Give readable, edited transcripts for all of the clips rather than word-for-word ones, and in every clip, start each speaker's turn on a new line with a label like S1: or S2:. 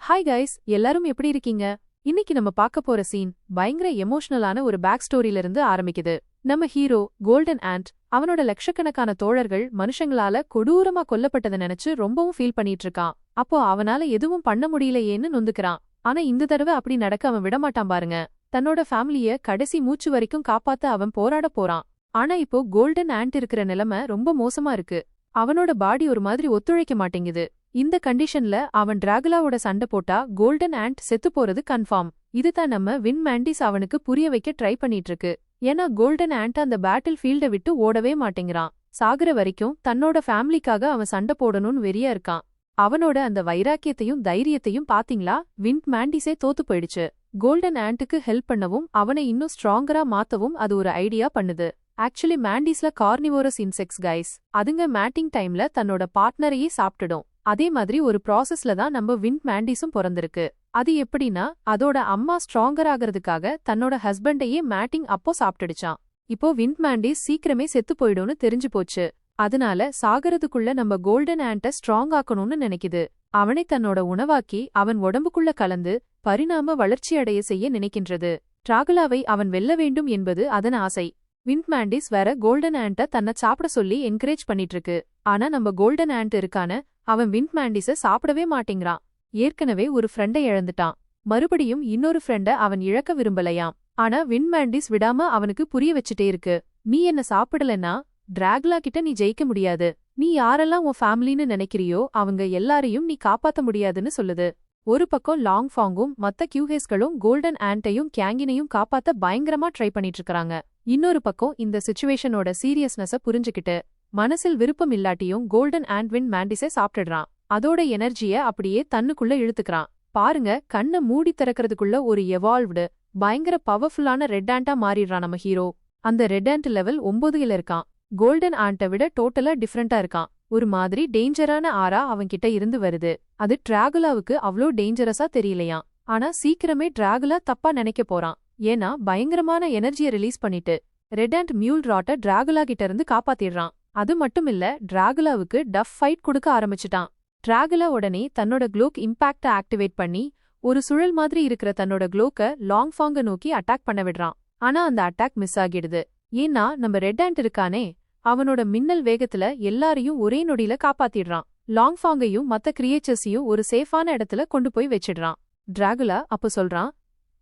S1: Hi guys, எல்லாரும் எப்படி இருக்கீங்க? இன்னைக்கு நம்ம பார்க்க போற சீன் பயங்கர எமோஷனலான ஒரு பேக் ஸ்டோரியில இருந்து ஆரம்பிக்குது. நம்ம ஹீரோ கோல்டன் ஆண்ட் அவனோட லட்சக்கணக்கான தோழர்கள் மனுஷங்களால கொடூரமா கொல்லப்பட்டதை நினைச்சு ரொம்பவும் ஃபீல் பண்ணிட்டு இருக்கான். அப்போ அவனால எதுவும் பண்ண முடியலையேன்னு நொந்துக்கிறான். ஆனா இந்த தடவை அப்படி நடக்க அவன் விடமாட்டான் பாருங்க. தன்னோட ஃபேமிலிய கடைசி மூச்சு வரைக்கும் காப்பாத்த அவன் போராட போறான். ஆனா இப்போ கோல்டன் ஆண்ட் இருக்கிற நிலைமை ரொம்ப மோசமா இருக்கு. அவனோட பாடி ஒரு மாதிரி ஒத்துழைக்க மாட்டேங்குது. இந்த கண்டிஷன்ல அவன் டிராகுலாவோட சண்டை போட்டா கோல்டன் ஆண்ட் செத்து போறது கன்ஃபார்ம். இதுதான் நம்ம வின் மேண்டிஸ் அவனுக்கு புரிய வைக்க ட்ரை பண்ணிட்டு இருக்கு. ஏன்னா கோல்டன் ஆண்ட் அந்த பேட்டில் ஃபீல்ட விட்டு ஓடவே மாட்டேங்கிறான். சாகுற வரைக்கும் தன்னோட ஃபேமிலிக்காக அவன் சண்டை போடணும்னு வெறியா இருக்கான். அவனோட அந்த வைராக்கியத்தையும் தைரியத்தையும் பாத்தீங்களா? வின் மேண்டிஸே தோத்து போயிடுச்சு. கோல்டன் ஆண்ட்டுக்கு ஹெல்ப் பண்ணவும் அவனை இன்னும் ஸ்ட்ராங்கரா மாத்தவும் அது ஒரு ஐடியா பண்ணுது. ஆக்சுவலி மேண்டிஸ்ல கார்னிவோரஸ் இன்செக்ட்ஸ் கைஸ். அதுங்க மேட்டிங் டைம்ல தன்னோட பார்ட்னரையே சாப்பிட்டுடும். அதே மாதிரி ஒரு ப்ராசஸ்ல தான் நம்ம வின் மேண்டிஸும் பிறந்திருக்கு. அது எப்படின்னா, அதோட அம்மா ஸ்ட்ராங்கர் ஆகிறதுக்காக தன்னோட ஹஸ்பண்டையே மேட்டிங் அப்போ சாப்பிட்டுடுச்சான். இப்போ வின் மேண்டிஸ் சீக்கிரமே செத்து போயிடும்னு தெரிஞ்சு போச்சு. அதனால சாகறதுக்குள்ள நம்ம கோல்டன் ஆண்ட ஸ்ட்ராங் ஆக்கணும்னு நினைக்குது. அவனை தன்னோட உணவாக்கி அவன் உடம்புக்குள்ள கலந்து பரிணாம வளர்ச்சியடைய செய்ய நினைக்கின்றது. டிராகுலாவை அவன் வெல்ல வேண்டும் என்பது அதன் ஆசை. வின் மேண்டிஸ் வேற கோல்டன் ஆண்ட தன்னை சாப்பிட சொல்லி என்கரேஜ் பண்ணிட்டு இருக்கு. ஆனா நம்ம கோல்டன் ஆண்ட் இருக்கான அவன் வின் மேண்டிஸ சாப்பிடவே மாட்டேங்கிறான். ஏற்கனவே ஒரு ஃப்ரெண்டை இழந்துட்டான். மறுபடியும் இன்னொரு ஃப்ரெண்ட அவன் இழக்க விரும்பலையாம். ஆனா வின் மேண்டிஸ் விடாம அவனுக்கு புரிய வச்சுட்டே இருக்கு. நீ என்ன சாப்பிடலன்னா டிராகுலா கிட்ட நீ ஜெயிக்க முடியாது. நீ யாரெல்லாம் உன் ஃபேமிலின்னு நினைக்கிறியோ அவங்க எல்லாரையும் நீ காப்பாத்த முடியாதுன்னு சொல்லுது. ஒரு பக்கம் லாங் ஃபாங்கும் மத்த கியூஹேஸ்களும் கோல்டன் ஆண்டையும் கேங்கினையும் காப்பாத்த பயங்கரமா ட்ரை பண்ணிட்டு இருக்காங்க. இன்னொரு பக்கம் இந்த சிச்சுவேஷனோட சீரியஸ்னஸ புரிஞ்சுக்கிட்டு மனசில் விருப்பம் இல்லாட்டியும் கோல்டன் ஆண்ட் வின் மேண்டிஸை சாப்பிட்டுடுறான். அதோட எனர்ஜிய அப்படியே தன்னுக்குள்ள இழுத்துக்கிறான். பாருங்க, கண்ணை மூடி திறக்கிறதுக்குள்ள ஒரு எவால்வ்டு பயங்கர பவர்ஃபுல்லான ரெட் ஆண்டா மாறிடுறான் நம்ம ஹீரோ. அந்த ரெட் ஆண்ட் லெவல் 9ல இருக்கான். கோல்டன் ஆண்ட விட டோட்டலா டிஃப்ரெண்டா இருக்கான். ஒரு மாதிரி டேஞ்சரான ஆரா அவன்கிட்ட இருந்து வருது. அது டிராகுலாவுக்கு அவ்ளோ டேஞ்சரஸா தெரியலையாம். ஆனா சீக்கிரமே டிராகுலா தப்பா நினைக்க போறான். ஏன்னா பயங்கரமான எனர்ஜியை ரிலீஸ் பண்ணிட்டு ரெட் ஆண்ட் மியூல் ராட்ட டிராகுலா கிட்ட இருந்து காப்பாத்திடுறான். அது மட்டும் இல்ல, டிராகுலாவுக்கு டஃப் ஃபைட் கொடுக்க ஆரம்பிச்சுட்டான். டிராகுலா உடனே தன்னோட க்ளோக் இம்பாக்ட ஆக்டிவேட் பண்ணி ஒரு சுழல் மாதிரி இருக்கிற தன்னோட க்ளோக்க லாங் ஃபாங்க நோக்கி அட்டாக் பண்ண விடுறான். ஆனா அந்த அட்டாக் மிஸ் ஆகிடுது. ஏன்னா நம்ம ரெட் ஆண்ட் இருக்கானே, அவனோட மின்னல் வேகத்துல எல்லாரையும் ஒரே நொடியில காப்பாத்திடுறான். லாங் ஃபாங்கையும் மத்த கிரியேச்சர்ஸையும் ஒரு சேஃபான இடத்துல கொண்டு போய் வச்சிடுறான். டிராகுலா அப்ப சொல்றான்,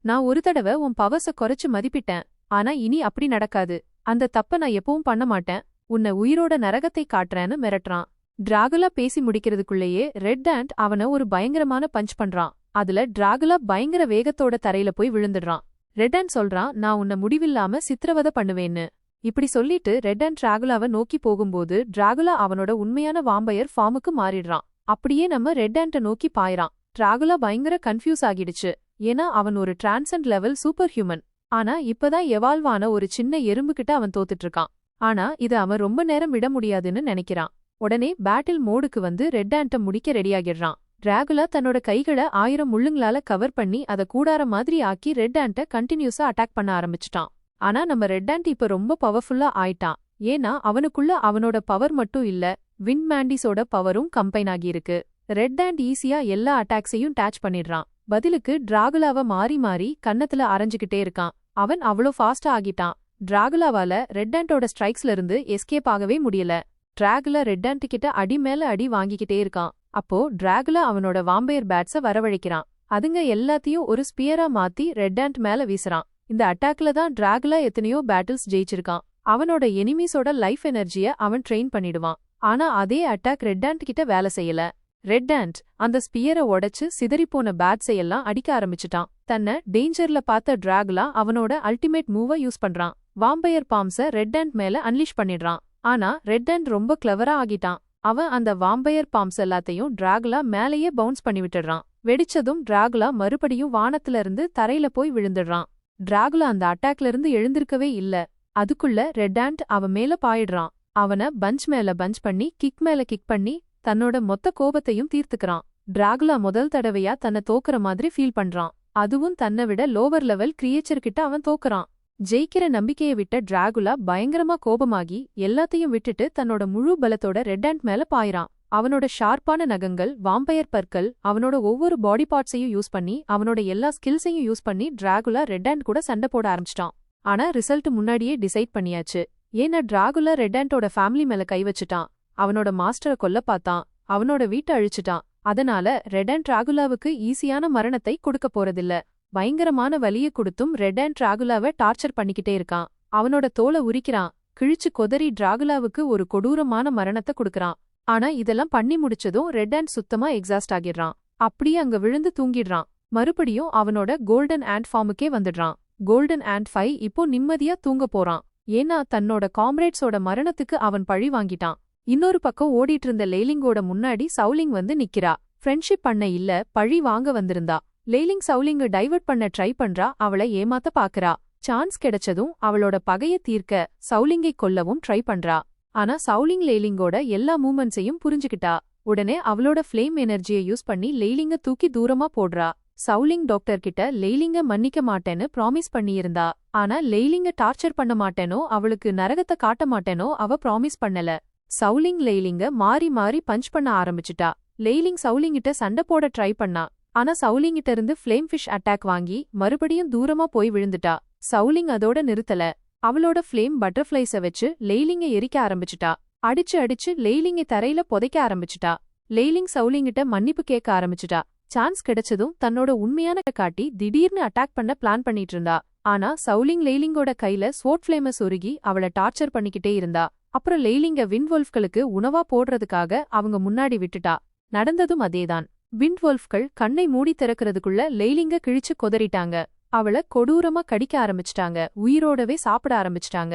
S1: நான் ஒரு தடவை உன் பவர்ஸ குறைச்சு மதிப்பிட்டேன். ஆனா இனி அப்படி நடக்காது. அந்த தப்ப நான் எப்பவும் பண்ண மாட்டேன். உன்னை உயிரோட நரகத்தை காட்டுறேன்னு மிரட்டுறான். டிராகுலா பேசி முடிக்கிறதுக்குள்ளேயே ரெட் ஆண்ட் அவனை ஒரு பயங்கரமான பஞ்ச் பண்றான். அதுல டிராகுலா பயங்கர வேகத்தோட தரையில போய் விழுந்துடுறான். ரெட் ஆண்ட் சொல்றான், நான் உன்னை முடிவில்லாம சித்திரவதை பண்ணுவேன்னு. இப்படி சொல்லிட்டு ரெட் ஆண்ட் டிராகுலாவை நோக்கி போகும்போது டிராகுலா அவனோட உண்மையான வாம்பயர் ஃபார்முக்கு மாறிடுறான். அப்படியே நம்ம ரெட் ஆண்ட நோக்கி பாயறான். டிராகுலா பயங்கர கன்ஃபியூஸ் ஆகிடுச்சு. ஏன்னா அவன் ஒரு டிரான்சென்ட் லெவல் சூப்பர் ஹியூமன். ஆனா இப்பதான் எவால்வ் ஆன ஒரு சின்ன எறும்புகிட்ட அவன் தோத்துட்டு இருக்கான். ஆனா இது அவன் ரொம்ப நேரம் விட முடியாதுன்னு நினைக்கிறான். உடனே பேட்டில் மோடுக்கு வந்து ரெட் ஆண்ட முடிக்க ரெடியாகிடுறான். டிராகுலா தன்னோட கைகளை 1000 முள்ளுங்களால கவர் பண்ணி அதை கூடார மாதிரி ஆக்கி ரெட் ஆண்ட கண்டினியூஸா அட்டாக் பண்ண ஆரம்பிச்சிட்டான். ஆனா நம்ம ரெட் ஆண்ட் இப்ப ரொம்ப பவர்ஃபுல்லா ஆயிட்டான். ஏன்னா அவனுக்குள்ள அவனோட பவர் மட்டும் இல்ல, வின் மேண்டிஸோட பவரும் கம்பைன் ஆகியிருக்கு. ரெட் ஆண்ட் ஈஸியா எல்லா அட்டாக்ஸையும் டேச் பண்ணிடுறான். பதிலுக்கு டிராகுலாவை மாறி மாறி கன்னத்துல அரைஞ்சுக்கிட்டே இருக்கான். அவன் அவ்வளோ ஃபாஸ்டா ஆகிட்டான். டிராகுலாவால ரெட் ஆண்டோட ஸ்ட்ரைக்ஸ்ல இருந்து எஸ்கேப் ஆகவே முடியல. டிராகுலா ரெட் ஆண்ட் கிட்ட அடி மேல அடி வாங்கிக்கிட்டே இருக்கான். அப்போ டிராகுலா அவனோட வாம்பயர் பேட்ஸ வரவழைக்கிறான். அதுங்க எல்லாத்தையும் ஒரு ஸ்பியரா மாத்தி ரெட் ஆண்ட் மேல வீசுறான். இந்த அட்டாக்ல தான் டிராகுலா எத்தனையோ பேட்டில்ஸ் ஜெயிச்சிருக்கான். அவனோட எனிமீஸோட லைஃப் எனர்ஜிய அவன் ட்ரெயின் பண்ணிடுவான். ஆனா அதே அட்டாக் ரெட் ஆண்ட் கிட்ட வேலை செய்யல. ரெட் ஆண்ட் அந்த ஸ்பியரை உடைச்சு சிதறிப்போன பேட்ஸை எல்லாம் அடிக்க ஆரம்பிச்சுட்டான். தன்னை டேஞ்சர்ல பார்த்த டிராகுலா அவனோட அல்டிமேட் மூவ யூஸ் பண்றான். வாம்பயர் பாம்ஸ ரெட் ஆண்ட் மேல அன்லீஷ் பண்ணிடுறான். ஆனா ரெட் ஆண்ட் ரொம்ப கிளவரா ஆகிட்டான். அவன் அந்த வாம்பயர் பாம்ஸ் எல்லாத்தையும் டிராகுலா மேலேயே பவுன்ஸ் பண்ணி விட்டுடுறான். வெடிச்சதும் டிராகுலா மறுபடியும் வானத்துல இருந்து தரையில போய் விழுந்துடுறான். டிராகுலா அந்த அட்டாக்ல இருந்து எழுந்திருக்கவே இல்ல. அதுக்குள்ள ரெட் ஆண்ட் அவன் மேல பாயிடுறான். அவனை பஞ்ச் மேல பஞ்ச் பண்ணி கிக் மேல கிக் பண்ணி தன்னோட மொத்த கோபத்தையும் தீர்த்துக்கிறான். டிராகுலா முதல் தடவையா தன்னை தோக்குற மாதிரி ஃபீல் பண்றான். அதுவும் தன்னை விட லோவர் லெவல் கிரியேச்சர் கிட்ட அவன் தோக்குறான். ஜெயிக்கிற நம்பிக்கையை விட்ட டிராகுலா பயங்கரமா கோபமாகி எல்லாத்தையும் விட்டுட்டு தன்னோட முழு பலத்தோட ரெட் ஆண்ட் மேல பாயிறான். அவனோட ஷார்ப்பான நகங்கள், வாம்பயர் பற்கள், அவனோட ஒவ்வொரு பாடி பார்ட்ஸையும் யூஸ் பண்ணி, அவனோட எல்லா ஸ்கில்ஸையும் யூஸ் பண்ணி டிராகுலா ரெட் ஹேண்ட் கூட சண்டை போட ஆரம்பிச்சிட்டான். ஆனா ரிசல்ட் முன்னாடியே டிசைட் பண்ணியாச்சு. ஏன்னா டிராகுலா ரெட் ஹேண்டோட ஃபேமிலி மேல கை வச்சுட்டான். அவனோட மாஸ்டரை கொல்ல பார்த்தான். அவனோட வீட்டை அழிச்சிட்டான். அதனால ரெட் ஹேண்ட் டிராகுலாவுக்கு ஈஸியான மரணத்தை கொடுக்க போறதில்ல. பயங்கரமான வலியை கொடுத்தும் ரெட் ஹேண்ட் டிராகுலாவை டார்ச்சர் பண்ணிக்கிட்டே இருக்கான். அவனோட தோலை உரிக்கிறான். கிழிச்சு கொதறி டிராகுலாவுக்கு ஒரு கொடூரமான மரணத்தை கொடுக்கறான். ஆனா இதெல்லாம் பண்ணி முடிச்சதும் ரெட் ஹேண்ட் சுத்தமா எக்ஸாஸ்ட் ஆகிடுறான். அப்படியே அங்க விழுந்து தூங்கிடுறான். மறுபடியும் அவனோட கோல்டன் ஆண்ட் ஃபார்முக்கே வந்துடுறான். கோல்டன் ஆண்ட் 5 இப்போ நிம்மதியா தூங்க போறான். ஏன்னா தன்னோட காம்ரேட்ஸோட மரணத்துக்கு அவன் பழி வாங்கிட்டான். இன்னொரு பக்கம் ஓடிட்டு இருந்த லேலிங்கோட முன்னாடி சவுலிங் வந்து நிக்கிறா. ஃப்ரெண்ட்ஷிப் பண்ண இல்ல, பழி வாங்க வந்திருந்தா. லேலிங் சவுலிங்க டைவர்ட் பண்ண ட்ரை பண்றா. அவளை ஏமாத்த பாக்குறா. சான்ஸ் கிடைச்சதும் அவளோட பகைய தீர்க்க சவுலிங்கை கொல்லவும் ட்ரை பண்றா. ஆனா சவுலிங் லேலிங்கோட எல்லா மூமெண்ட்ஸையும் புரிஞ்சுக்கிட்டா. உடனே அவளோட ஃப்ளேம் எனர்ஜியை யூஸ் பண்ணி லேலிங்க தூக்கி தூரமா போடுறா. சவுலிங் டாக்டர் கிட்ட லேலிங்க மன்னிக்க மாட்டேன்னு ப்ராமிஸ் பண்ணியிருந்தா. ஆனா லேலிங்க டார்ச்சர் பண்ண மாட்டேனோ, அவளுக்கு நரகத்தை காட்ட மாட்டேனோ அவ ப்ராமிஸ் பண்ணல. சவுலிங் லேலிங்க மாறி மாறி பஞ்ச் பண்ண ஆரம்பிச்சுட்டா. லேலிங் சவுலிங்கிட்ட சண்டை போட ட்ரை பண்ணா. ஆனா சவுலிங்கிட்ட இருந்து ஃப்ளேம் ஃபிஷ் அட்டாக் வாங்கி மறுபடியும் தூரமா போய் விழுந்துட்டா. சவுலிங் அதோட நிறுத்தல. அவளோட ஃப்ளேம் பட்டர்ஃப்ளைஸ வச்சு லேலிங்க எரிக்க ஆரம்பிச்சுட்டா. அடிச்சு அடிச்சு லேலிங்க தரையில புதைக்க ஆரம்பிச்சுட்டா. லேலிங் சவுலிங்கிட்ட மன்னிப்பு கேட்க ஆரம்பிச்சுட்டா. சான்ஸ் கிடைச்சதும் தன்னோட உண்மையான காட்டி திடீர்னு அட்டாக் பண்ண பிளான் பண்ணிட்டு இருந்தா. ஆனா சவுலிங் லேலிங்கோட கையில ஸ்வோர்ட் ஃப்ளேம சொருகி அவளை டார்ச்சர் பண்ணிக்கிட்டே இருந்தா. அப்புறம் லேலிங்க விண்ட்வொல்ஃப்களுக்கு உணவா போடுறதுக்காக அவங்க முன்னாடி விட்டுட்டா. நடந்ததும் அதேதான். விண்ட்வொல்ஃப்கள் கண்ணை மூடி திறக்கிறதுக்குள்ள லேலிங்க கிழிச்சு கொதறிட்டாங்க. அவள கொடூரமா கடிக்க ஆரம்பிச்சிட்டாங்க. உயிரோடவே சாப்பிட ஆரம்பிச்சிட்டாங்க.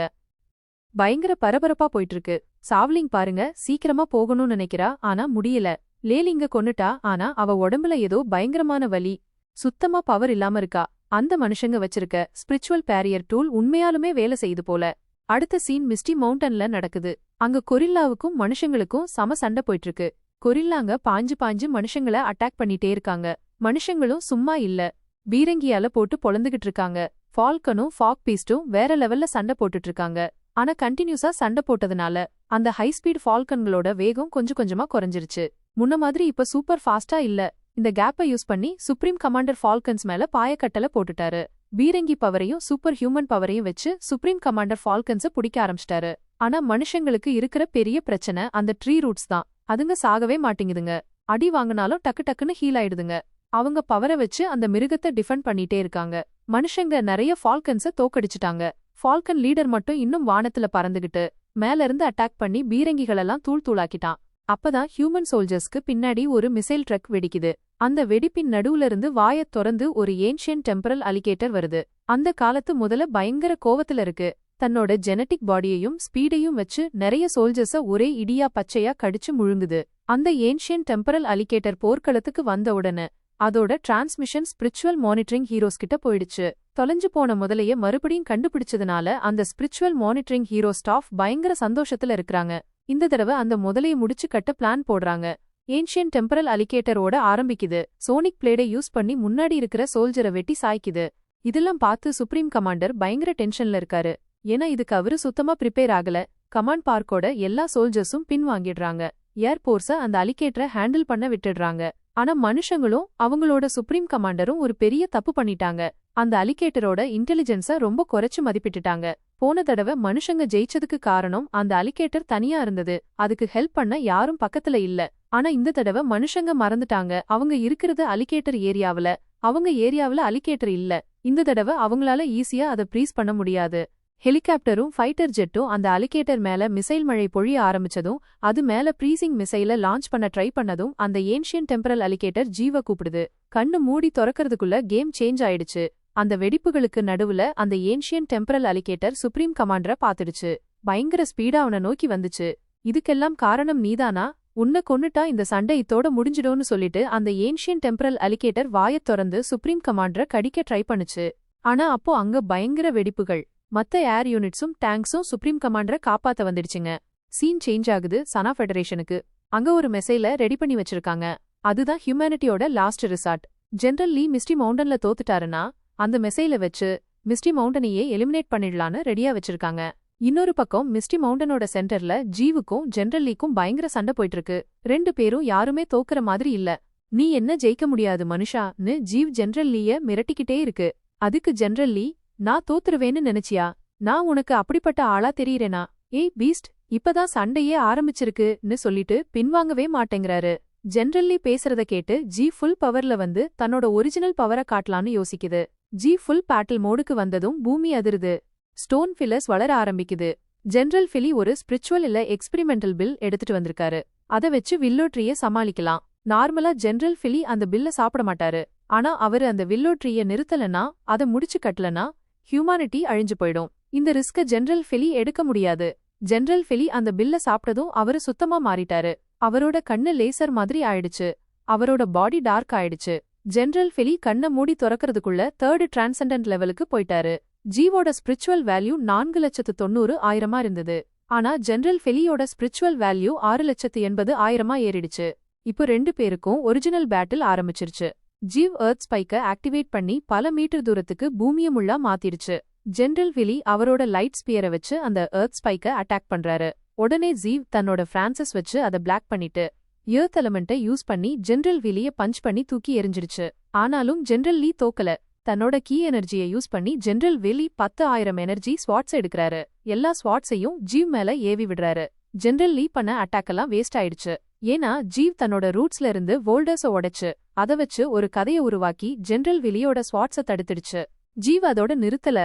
S1: பயங்கர பரபரப்பா போயிட்டு இருக்கு. சாவ்லிங் பாருங்க, சீக்கிரமா போகணும்னு நினைக்கிறா. ஆனா முடியல. லேலிங்க கொன்னுட்டா. ஆனா அவ உடம்புல ஏதோ பயங்கரமான வலி. சுத்தமா பவர் இல்லாம இருக்கா. அந்த மனுஷங்க வச்சிருக்க ஸ்பிரிச்சுவல் பேரியர் டூல் உண்மையாலுமே வேலை செய்யுது போல. அடுத்த சீன் மிஸ்டி மவுண்டன்ல நடக்குது. அங்க கொரில்லாவுக்கும் மனுஷங்களுக்கும் சம சண்டை போயிட்டு இருக்கு. கொரில்லாங்க பாஞ்சு பாஞ்சு மனுஷங்கள அட்டாக் பண்ணிட்டே இருக்காங்க. மனுஷங்களும் சும்மா இல்ல, பீரங்கியால போட்டு பொளந்துகிட்டு இருக்காங்க. ஃபால்கனும் ஃபாக் பீஸ்டும் வேற லெவல்ல சண்டை போட்டுட்டு இருக்காங்க. ஆனா கண்டினியூஸா சண்டை போட்டதுனால அந்த ஹை ஸ்பீட் ஃபால்கன்களோட வேகம் கொஞ்சம் கொஞ்சமா குறைஞ்சிருச்சு. முன்ன மாதிரி இப்ப சூப்பர் ஃபாஸ்டா இல்ல. இந்த கேப்பை யூஸ் பண்ணி சுப்ரீம் கமாண்டர் ஃபால்கன்ஸ் மேல பாயக்கட்டல போட்டுட்டாரு. பீரங்கி பவரையும் சூப்பர் ஹியூமன் பவரையும் வச்சு சுப்ரீம் கமாண்டர் ஃபால்கன்ஸ பிடிக்க ஆரம்பிச்சிட்டாரு. ஆனா மனுஷங்களுக்கு இருக்கிற பெரிய பிரச்சனை அந்த ட்ரீ ரூட்ஸ் தான். அதுங்க சாகவே மாட்டேங்குதுங்க. அடி வாங்கினாலும் டக்கு டக்குன்னு ஹீல் ஆயிடுதுங்க. அவங்க பவரை வச்சு அந்த மிருகத்தை டிஃபெண்ட் பண்ணிட்டே இருக்காங்க. மனுஷங்க நிறைய ஃபால்கன்ஸ தோக்கடிச்சிட்டாங்க. ஃபால்கன் லீடர் மட்டும் இன்னும் வானத்துல பறந்துகிட்டு மேல இருந்து அட்டாக் பண்ணி பீரங்கிகளெல்லாம் தூள் தூளாக்கிட்டான். அப்பதான் ஹியூமன் சோல்ஜர்ஸ்க்கு பின்னாடி ஒரு மிசைல் ட்ரக் வெடிக்குது. அந்த வெடிப்பின் நடுவுல இருந்து வாயத் திறந்து ஒரு ஏன்ஷியன் டெம்பரல் அலிகேட்டர் வருது. அந்த காலத்து முதல்ல பயங்கர கோவத்துல இருக்கு. தன்னோட ஜெனட்டிக் பாடியையும் ஸ்பீடையும் வச்சு நிறைய சோல்ஜர்ஸ ஒரே இடியா பச்சையா கடிச்சு முழுங்குது. அந்த ஏன்ஷியன் டெம்பரல் அலிகேட்டர் போர்க்களத்துக்கு வந்த உடனே அதோட டிரான்ஸ்மிஷன் ஸ்பிரிச்சுவல் மானிட்டரிங் ஹீரோஸ் கிட்ட போயிடுச்சு. தொலைஞ்சு போன முதலைய மறுபடியும் கண்டுபிடிச்சதுனால அந்த ஸ்பிரிச்சுவல் மானிட்டரிங் ஹீரோ ஸ்டாஃப் பயங்கர சந்தோஷத்துல இருக்கிறாங்க. இந்த தடவை அந்த முதலைய முடிச்சு கட்ட பிளான் போடுறாங்க. ஏன்ஷியன் டெம்பரல் அலிகேட்டரோட ஆரம்பிக்குது. சோனிக் பிளேடை யூஸ் பண்ணி முன்னாடி இருக்கிற சோல்ஜரை வெட்டி சாய்க்குது. இதெல்லாம் பார்த்து சுப்ரீம் கமாண்டர் பயங்கர டென்ஷன்ல இருக்காரு. ஏன்னா இதுக்கு அவரு சுத்தமா ப்ரிப்பேர் ஆகல. கமாண்ட் பார்க்கோட எல்லா சோல்ஜர்ஸும் பின் வாங்கிடுறாங்க. ஏர்போர்ஸ அந்த அலிகேட்டரை ஹேண்டில் பண்ண விட்டுடுறாங்க. ஆனா மனுஷங்களும் அவங்களோட சுப்ரீம் கமாண்டரும் ஒரு பெரிய தப்பு பண்ணிட்டாங்க. அந்த அலிகேட்டரோட இன்டெலிஜென்ஸ ரொம்ப குறைச்சு மதிப்பிட்டுட்டாங்க. போன தடவை மனுஷங்க ஜெயிச்சதுக்கு காரணம் அந்த அலிகேட்டர் தனியா இருந்தது. அதுக்கு ஹெல்ப் பண்ண யாரும் பக்கத்துல இல்ல. ஆனா இந்த தடவை மனுஷங்க மறந்துட்டாங்க. அவங்க இருக்கிறது அலிகேட்டர் ஏரியாவுல. அவங்க ஏரியாவுல அலிகேட்டர் இல்ல. இந்த தடவை அவங்களால ஈஸியா அதை ப்ரீஸ் பண்ண முடியாது. ஹெலிகாப்டரும் ஃபைட்டர் ஜெட்டும் அந்த அலிகேட்டர் மேல மிசைல் மழை பொழிய ஆரம்பிச்சதும் அது மேல ப்ரீசிங் மிசைல லான்ச் பண்ண ட்ரை பண்ணதும் அந்த ஏன்ஷியன் டெம்பரல் அலிகேட்டர் ஜீவ கூப்பிடுது. கண்ணு மூடி திறக்கிறதுக்குள்ள கேம் சேஞ்ச் ஆயிடுச்சு. அந்த வெடிப்புகளுக்கு நடுவுல அந்த ஏன்ஷியன் டெம்பரல் அலிகேட்டர் சுப்ரீம் கமாண்டரை பாத்துடுச்சு. பயங்கர ஸ்பீடா அவனை நோக்கி வந்துச்சு. இதுக்கெல்லாம் காரணம் நீதானா? உன்னை கொன்னுட்டா இந்த சண்டை இத்தோட முடிஞ்சிடும்னு சொல்லிட்டு அந்த ஏன்ஷியன் டெம்பரல் அலிகேட்டர் வாயத் திறந்து சுப்ரீம் கமாண்டரை கடிக்க ட்ரை பண்ணுச்சு. ஆனா அப்போ அங்க பயங்கர வெடிப்புகள். மத்த ஏர் யூனிட்ஸும் டேங்க்ஸும் சுப்ரீம் கமாண்டரை காப்பாத்த வந்துடுச்சுங்க. சீன் சேஞ்ச் ஆகுது சனா ஃபெடரேஷனுக்கு. அங்க ஒரு மெசைல ரெடி பண்ணி வச்சிருக்காங்க. அதுதான் ஹியூமனிட்டியோட லாஸ்ட் ரிசார்ட். ஜெனரல் லீ மிஸ்டி மவுண்டன்ல தோத்துட்டாருன்னா அந்த மெசைல வச்சு மிஸ்டி மவுண்டனையே எலிமினேட் பண்ணிடலான்னு ரெடியா வச்சிருக்காங்க. இன்னொரு பக்கம் மிஸ்டி மவுண்டனோட சென்டர்ல ஜீவுக்கும் ஜெனரல் லீக்கும் பயங்கர சண்டை போயிட்டு இருக்கு. ரெண்டு பேரும் யாருமே தோக்குற மாதிரி இல்ல. நீ என்ன ஜெயிக்க முடியாது மனுஷான்னு ஜீவ் ஜெனரல் லீய மிரட்டிக்கிட்டே இருக்கு. அதுக்கு ஜெனரல் லீ, நான் தோத்துருவேன்னு நினைச்சியா? நான் உனக்கு அப்படிப்பட்ட ஆளா தெரியறேனா? ஏய் பீஸ்ட், இப்பதான் சண்டையே ஆரம்பிச்சிருக்குன்னு சொல்லிட்டு பின்வாங்கவே மாட்டேங்கிறாரு. ஜெனரல் லீ பேசுறத கேட்டு ஜீவ் ஃபுல் பவர்ல வந்து தன்னோட ஒரிஜினல் பவரை காட்டலான்னு யோசிக்குது. ஜீவ் ஃபுல் பேட்டில் மோடுக்கு வந்ததும் பூமி அதிருது. ஸ்டோன் ஃபில்லர்ஸ் வளர ஆரம்பிக்குது. ஜெனரல் ஃபிலி ஒரு ஸ்பிரிச்சுவல் இல்ல எக்ஸ்பிரிமெண்டல் பில் எடுத்துட்டு வந்திருக்காரு. அத வச்சு வில்லோட்ரிய சமாளிக்கலாம். நார்மலா ஜெனரல் ஃபிலி அந்த பில்ல சாப்பிட மாட்டாரு. ஆனா அவரு அந்த வில்லோட்ரிய நிறுத்தலனா, அத முடிச்சு கட்டலனா ஹியூமானிட்டி அழிஞ்சு போயிடும். இந்த ரிஸ்க ஜெனரல் ஃபிலி எடுக்க முடியாது. ஜெனரல் ஃபிலி அந்த பில்ல சாப்பிட்டதும் அவரு சுத்தமா மாறிட்டாரு. அவரோட கண்ணு லேசர் மாதிரி ஆயிடுச்சு. அவரோட பாடி டார்க் ஆயிடுச்சு. ஜெனரல் ஃபிலி கண்ண மூடி திறக்கிறதுக்குள்ள 3rd டிரான்செண்டன்ட் லெவலுக்கு போயிட்டாரு. ஜீவோட ஸ்பிரிச்சுவல் வேல்யூ 4,90,000 இருந்தது. ஆனா ஜெனரல் ஃபிலியோட ஸ்பிரிச்சுவல் வேல்யூ 6,80,000 ஏறிடுச்சு. இப்போ ரெண்டு பேருக்கும் ஒரிஜினல் பேட்டில் ஆரம்பிச்சிருச்சு. ஜீவ் எர்த் ஸ்பைக்க ஆக்டிவேட் பண்ணி பல மீட்டர் தூரத்துக்கு பூமிய முள்ளா மாத்திடுச்சு. ஜெனரல் ஃபிலி அவரோட லைட் ஸ்பியரை வச்சு அந்த எர்த் ஸ்பைக்க அட்டாக் பண்றாரு. உடனே ஜீவ் தன்னோட பிரான்சஸ் வச்சு அதை பிளாக் பண்ணிட்டு எர்த் எலமெண்ட்டை யூஸ் பண்ணி ஜெனரல் ஃபிலிய பஞ்ச் பண்ணி தூக்கி எரிஞ்சிடுச்சு. ஆனாலும் ஜெனரல் லீ தோக்கல. தன்னோட கீ எனர்ஜியை யூஸ் பண்ணி ஜெனரல் ஃபிலி 10,000 எனர்ஜி ஸ்வாட்ஸ் எடுக்கறாரு. எல்லா ஸ்வாட்ஸையும் ஜீவ் மேல ஏவி விடுறாரு. ஜெனரல் லீ பண்ண அட்டாக்கெல்லாம் வேஸ்ட் ஆயிடுச்சு. ஏன்னா ஜீவ் தன்னோட ரூட்ஸ்ல இருந்து வோல்டர்ஸ உடைச்சு அத வச்சு ஒரு கதையை உருவாக்கி ஜெனரல் ஃபிலியோட ஸ்வாட்ஸ தடுத்துடுச்சு. ஜீவ் அதோட நிறுத்தல.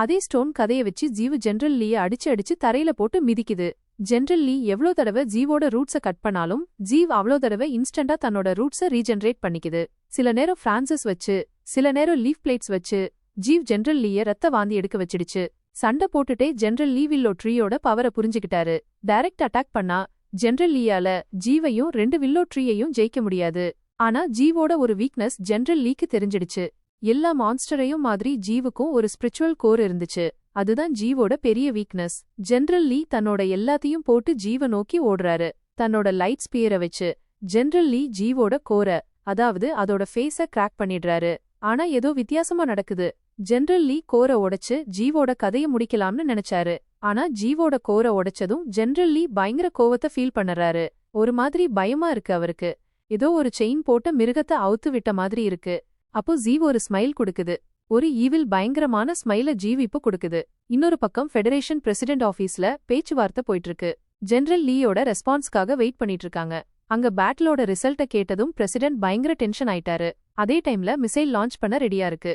S1: அதே ஸ்டோன் கதையை வச்சு ஜீவ் ஜெனரல் லீய அடிச்சு அடிச்சு தரையில போட்டு மிதிக்குது. ஜெனரல் லீ எவ்ளோ தடவை ஜீவோட ரூட்ஸ கட் பண்ணாலும் ஜீவ் அவ்ளோ தடவை இன்ஸ்டன்டா தன்னோட ரூட்ஸ ரீஜெனரேட் பண்ணிக்குது. சில நேரம் பிரான்சஸ் வச்சு, சில நேரம் லீஃப் பிளேட்ஸ் வச்சு ஜீவ் ஜெனரல் லீய ரத்த வாந்தி எடுக்க வச்சிடுச்சு. சண்டை போட்டுட்டே ஜெனரல் லீ வில்லோ ட்ரீயோட பவரை புரிஞ்சுக்கிட்டாரு. டைரக்ட் அட்டாக் பண்ணா ஜெனரல் லீயால ஜீவையும் 2 வில்லோ ட்ரீயையும் ஜெயிக்க முடியாது. ஆனா ஜீவோட ஒரு வீக்னஸ் ஜெனரல் லீக்கு தெரிஞ்சிடுச்சு. எல்லா மான்ஸ்டரையும் மாதிரி ஜீவுக்கும் ஒரு ஸ்பிரிச்சுவல் கோர் இருந்துச்சு. அதுதான் ஜீவோட பெரிய வீக்னஸ். ஜெனரல் லீ தன்னோட எல்லாத்தையும் போட்டு ஜீவ நோக்கி ஓடுறாரு. தன்னோட லைட் ஸ்பியரை வச்சு ஜெனரல் லீ ஜீவோட கோர, அதாவது அதோட ஃபேஸ கிராக் பண்ணிடுறாரு. ஆனா ஏதோ வித்தியாசமா நடக்குது. ஜெனரல் லீ கோர உடைச்சு ஜீவோட கதையை முடிக்கலாம்னு நினைச்சாரு. ஆனா ஜீவோட கோர உடைச்சதும் ஜெனரல் லீ பயங்கர கோவத்தை ஃபீல் பண்ணறாரு. ஒரு மாதிரி பயமா இருக்கு அவருக்கு. ஏதோ ஒரு செயின் போட்ட மிருகத்தை அவுத்து விட்ட மாதிரி இருக்கு. அப்போ ஜீவ் ஒரு ஸ்மைல் கொடுக்குது. ஒரு ஈவில் பயங்கரமான ஸ்மைல ஜீவ் இப்போ கொடுக்குது. இன்னொரு பக்கம் ஃபெடரேஷன் பிரசிடென்ட் ஆபீஸ்ல பேச்சுவார்த்தை போயிட்டு இருக்கு. ஜெனரல் லீயோட ரெஸ்பான்ஸ்க்காக வெயிட் பண்ணிட்டு இருக்காங்க. அங்க பேட்டிலோட ரிசல்ட்ட கேட்டதும் பிரசிடென்ட் பயங்கர டென்ஷன் ஆயிட்டாரு. அதே டைம்ல மிசைல் லான்ச் பண்ண ரெடியா இருக்கு.